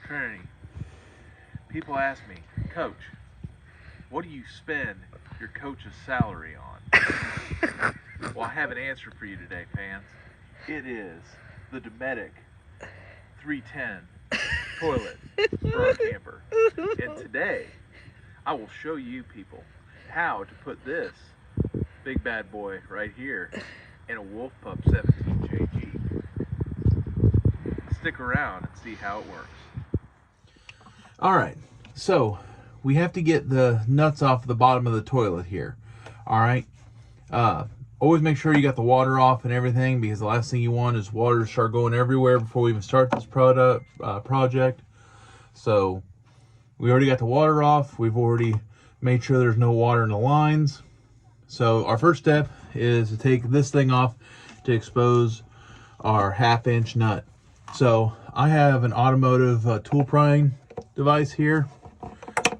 Trinity, people ask me, Coach, what do you spend your coach's salary on? Well, I have an answer for you today, fans. It is the Dometic 310 toilet for our camper. And today, I will show you people how to put this big bad boy right here in a Wolf Pup 17JG. Stick around and see how it works. Alright, so we have to get the nuts off the bottom of the toilet here. Alright, always make sure you got the water off and everything, because the last thing you want is water to start going everywhere before we even start this project. So we already got the water off. We've already made sure there's no water in the lines. So our first step is to take this thing off to expose our 1/2-inch nut. So I have an automotive tool prying device here.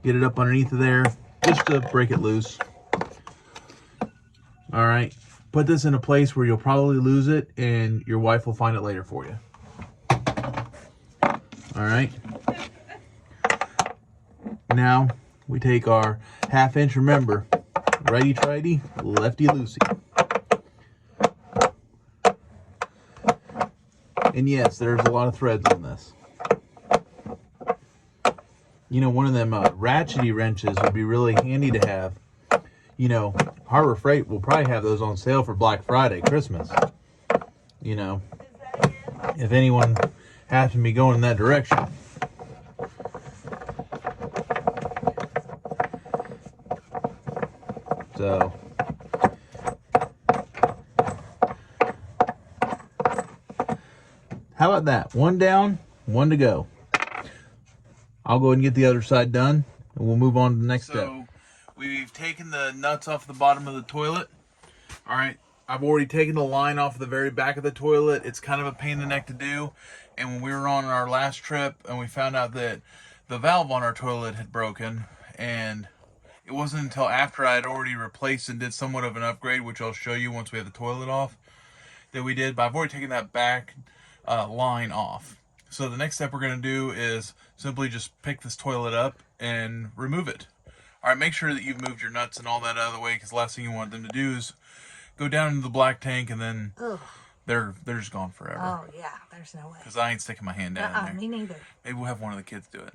Get it up underneath of there just to break it loose. All right, put this in a place where you'll probably lose it and your wife will find it later for you. All right. Now we take our 1/2-inch, remember, righty tighty, lefty loosey. And yes, there's a lot of threads on this. You know, one of them ratchety wrenches would be really handy to have. You know, Harbor Freight will probably have those on sale for Black Friday, Christmas. You know, if anyone happens to be going in that direction. So, how about that? One down, one to go. I'll go ahead and get the other side done, and we'll move on to the next step. So, we've taken the nuts off the bottom of the toilet. All right, I've already taken the line off the very back of the toilet. It's kind of a pain in the neck to do. And when we were on our last trip and we found out that the valve on our toilet had broken, and it wasn't until after I had already replaced and did somewhat of an upgrade, which I'll show you once we have the toilet off, that we did. But I've already taken that back line off. So the next step we're going to do is simply just pick this toilet up and remove it. All right, make sure that you've moved your nuts and all that out of the way, because the last thing you want them to do is go down into the black tank and then they're just gone forever. Oh, yeah, there's no way. Because I ain't sticking my hand down in there. Me neither. Maybe we'll have one of the kids do it.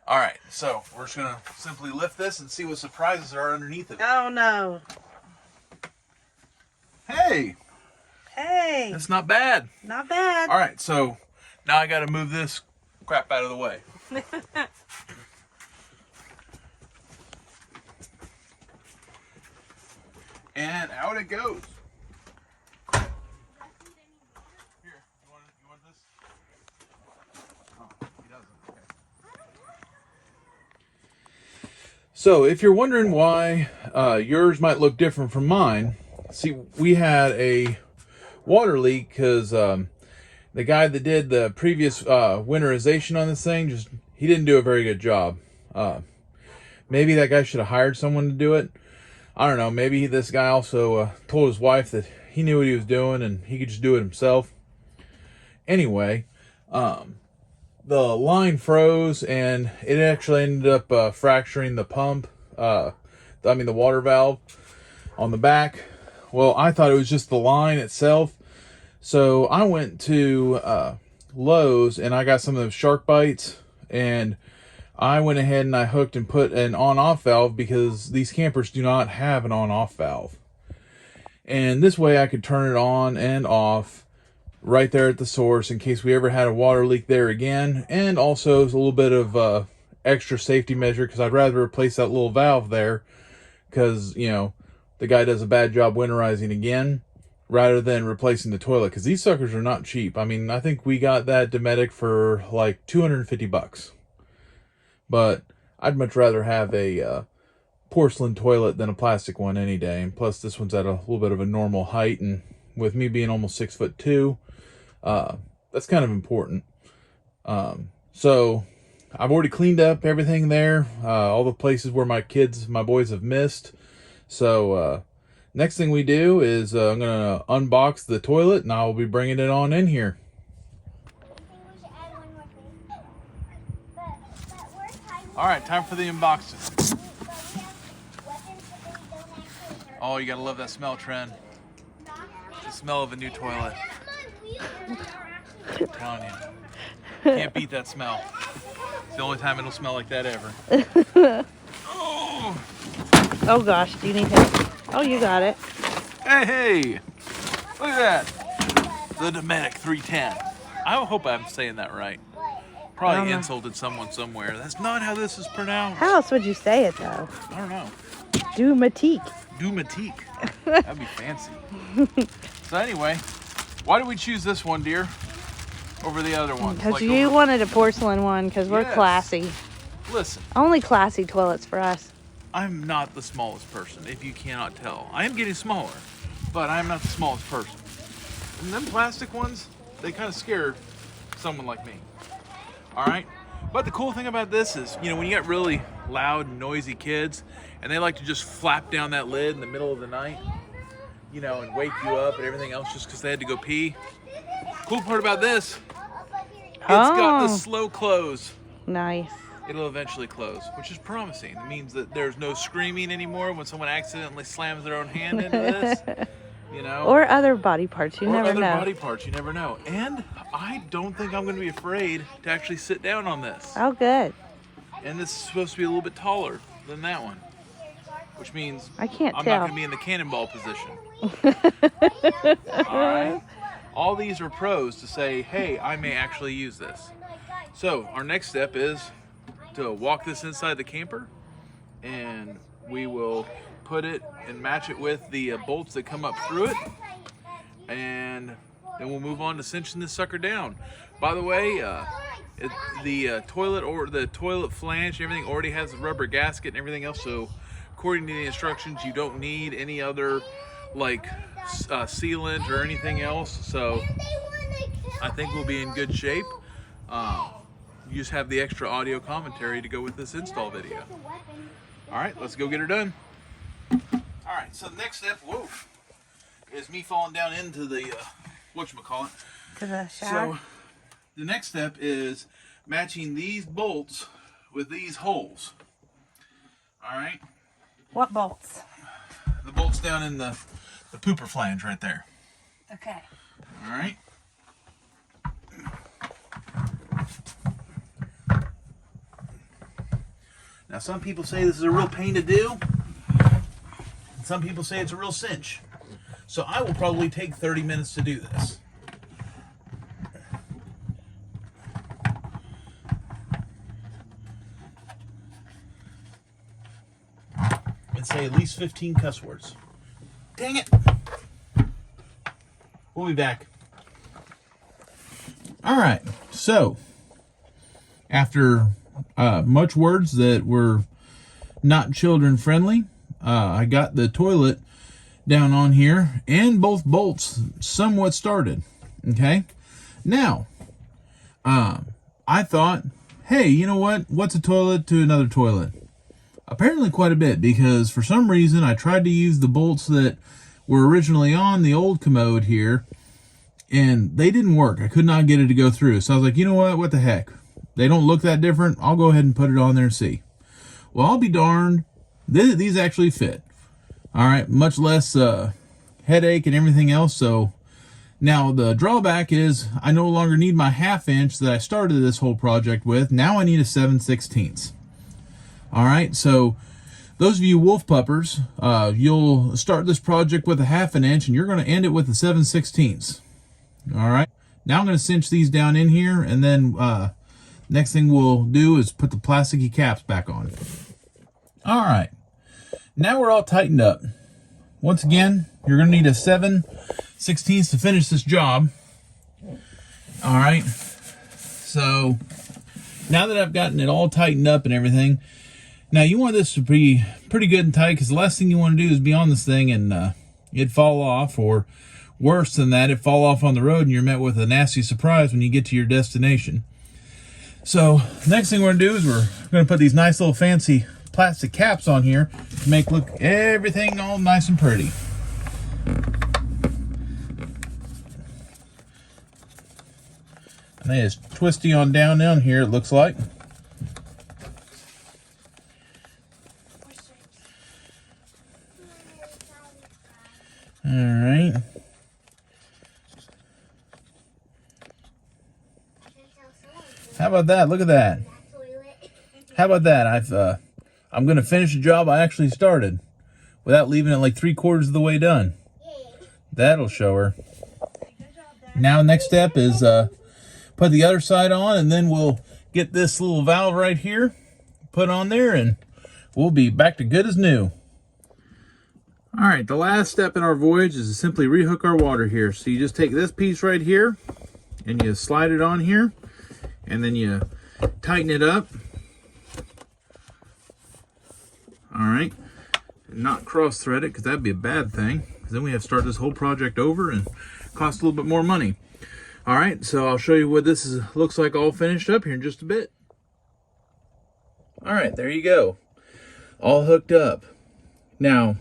All right, so we're just going to simply lift this and see what surprises are underneath of it. Oh, no. Hey! Hey! That's not bad. Not bad. All right, so now I got to move this crap out of the way. And out it goes. Here, you want this? Oh, he doesn't. Okay. So, if you're wondering why yours might look different from mine, see, we had a water leak because the guy that did the previous winterization on this thing, he didn't do a very good job. Maybe that guy should have hired someone to do it. I don't know, maybe this guy also told his wife that he knew what he was doing and he could just do it himself. Anyway, the line froze and it actually ended up fracturing the pump, the water valve on the back. Well, I thought it was just the line itself. So I went to Lowe's and I got some of those shark bites, and I went ahead and I hooked and put an on-off valve, because these campers do not have an on-off valve. And this way I could turn it on and off right there at the source in case we ever had a water leak there again. And also it's a little bit of extra safety measure, because I'd rather replace that little valve there, because, you know, the guy does a bad job winterizing again, rather than replacing the toilet, because these suckers are not cheap. I mean, I think we got that Dometic for like $250. But I'd much rather have a porcelain toilet than a plastic one any day. And plus, this one's at a little bit of a normal height, and with me being almost 6'2", that's kind of important. So I've already cleaned up everything there, all the places where my boys have missed. So next thing we do is I'm gonna unbox the toilet, and I'll be bringing it on in here. All right, time for the unboxing. Oh, you gotta love that smell, Trent. The smell of a new toilet. I'm telling you. Can't beat that smell. It's the only time it'll smell like that ever. Oh, Oh gosh, do you need help? Oh, you got it. hey! Look at that. The Dometic 310. I hope I'm saying that right. Probably insulted someone somewhere. That's not how this is pronounced. How else would you say it though? I don't know. Dometic. Dometic. That'd be fancy. So anyway, why did we choose this one, dear, over the other ones? Because you wanted a porcelain one because we're classy. Listen, Only classy toilets for us. I'm not the smallest person, if you cannot tell. I am getting smaller, but I'm not the smallest person. And them plastic ones, they kind of scare someone like me. All right? But the cool thing about this is, you know, when you got really loud, noisy kids, and they like to just flap down that lid in the middle of the night, you know, and wake you up and everything else just because they had to go pee. Cool part about this, it's got the slow close. Nice. It'll eventually close, which is promising. It means that there's no screaming anymore when someone accidentally slams their own hand into this, you know. Or other body parts, you never Or other know. body parts, you never know. And I don't think I'm going to be afraid to actually sit down on this. Oh, good. And this is supposed to be a little bit taller than that one, which means I can't I'm tell. not going to be in the cannonball position. All right. All these are pros to say, hey, I may actually use this. So our next step is to walk this inside the camper, and we will put it and match it with the bolts that come up through it, and then we'll move on to cinching this sucker down. By the way, the toilet flange and everything already has a rubber gasket and everything else, so according to the instructions, you don't need any other like sealant or anything else, so I think we'll be in good shape. You just have the extra audio commentary to go with this install video. All right, let's go get her done. All right, so the next step, is me falling down into the, whatchamacallit. To the shower? So the next step is matching these bolts with these holes. All right? What bolts? The bolts down in the pooper flange right there. Okay. All right? Now, some people say this is a real pain to do. Some people say it's a real cinch. So I will probably take 30 minutes to do this. And say at least 15 cuss words. Dang it. We'll be back. All right. So, after much words that were not children friendly, I got the toilet down on here and both bolts somewhat started. Okay, now I thought, hey, you know what, what's a toilet to another toilet? Apparently quite a bit, because for some reason I tried to use the bolts that were originally on the old commode here and they didn't work. I could not get it to go through, so I was like, you know what the heck, they don't look that different, I'll go ahead and put it on there and see. Well, I'll be darned, these actually fit. All right, much less headache and everything else. So now the drawback is I no longer need my 1/2 inch that I started this whole project with. Now I need a 7/16. All right, so those of you wolf puppers, you'll start this project with a 1/2 inch and you're going to end it with a 7/16. All right, now I'm going to cinch these down in here, and then next thing we'll do is put the plasticky caps back on. All right. Now we're all tightened up. Once again, you're going to need a 7/16 to finish this job. All right. So now that I've gotten it all tightened up and everything, now you want this to be pretty good and tight, because the last thing you want to do is be on this thing and it fall off, or worse than that, it fall off on the road and you're met with a nasty surprise when you get to your destination. So next thing we're going to do is we're going to put these nice little fancy plastic caps on here to make look everything all nice and pretty. And they just twisty on down here, it looks like. How about that? Look at that. How about that? I'm gonna finish a job I actually started without leaving it like 3/4 of the way done. That'll show her. Now next step is put the other side on, and then we'll get this little valve right here put on there, and we'll be back to good as new. All right, the last step in our voyage is to simply rehook our water here. So you just take this piece right here and you slide it on here, and then you tighten it up. All right, and not cross thread it, because that'd be a bad thing, because then we have to start this whole project over and cost a little bit more money. All right, so I'll show you what this looks like all finished up here in just a bit. All right, there you go, all hooked up. Now,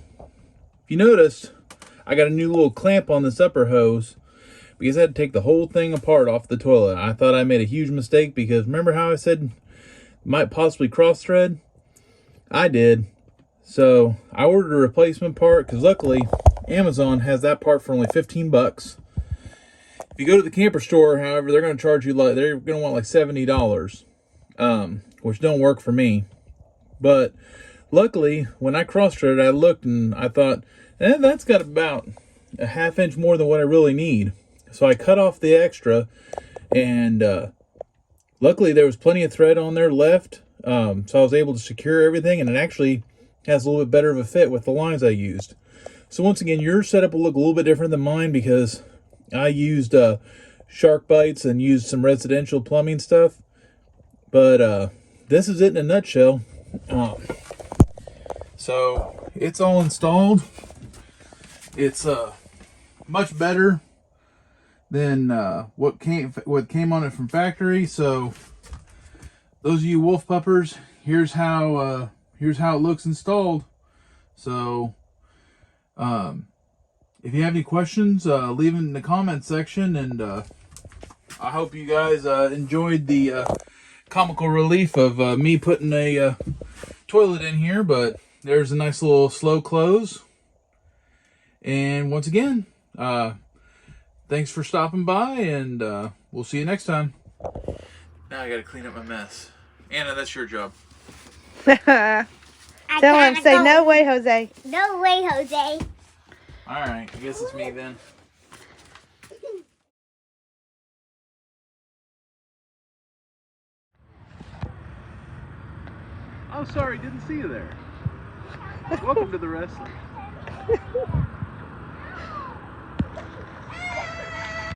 if you noticed, I got a new little clamp on this upper hose because I had to take the whole thing apart off the toilet. I thought I made a huge mistake, because remember how I said might possibly cross thread? I did. So I ordered a replacement part, because luckily Amazon has that part for only 15 bucks. If you go to the camper store, however, they're going to charge you like, they're going to want like $70, which don't work for me. But luckily, when I cross-threaded, I looked and I thought, that's got about a 1/2 inch more than what I really need. So I cut off the extra, and luckily there was plenty of thread on there left. So I was able to secure everything, and it actually has a little bit better of a fit with the lines I used. So once again, your setup will look a little bit different than mine, because I used shark bites and used some residential plumbing stuff. But this is it in a nutshell. So it's all installed. It's much better than what came on it from factory. So those of you wolf puppers, here's how it looks installed. So if you have any questions, leave them in the comment section, and I hope you guys enjoyed the comical relief of me putting a toilet in here. But there's a nice little slow close. And once again, thanks for stopping by, and we'll see you next time. Now I gotta clean up my mess. Anna, that's your job. Tell him, say no way, Jose. No way, Jose. All right, I guess it's me then. Oh, sorry, didn't see you there. Welcome to the wrestling.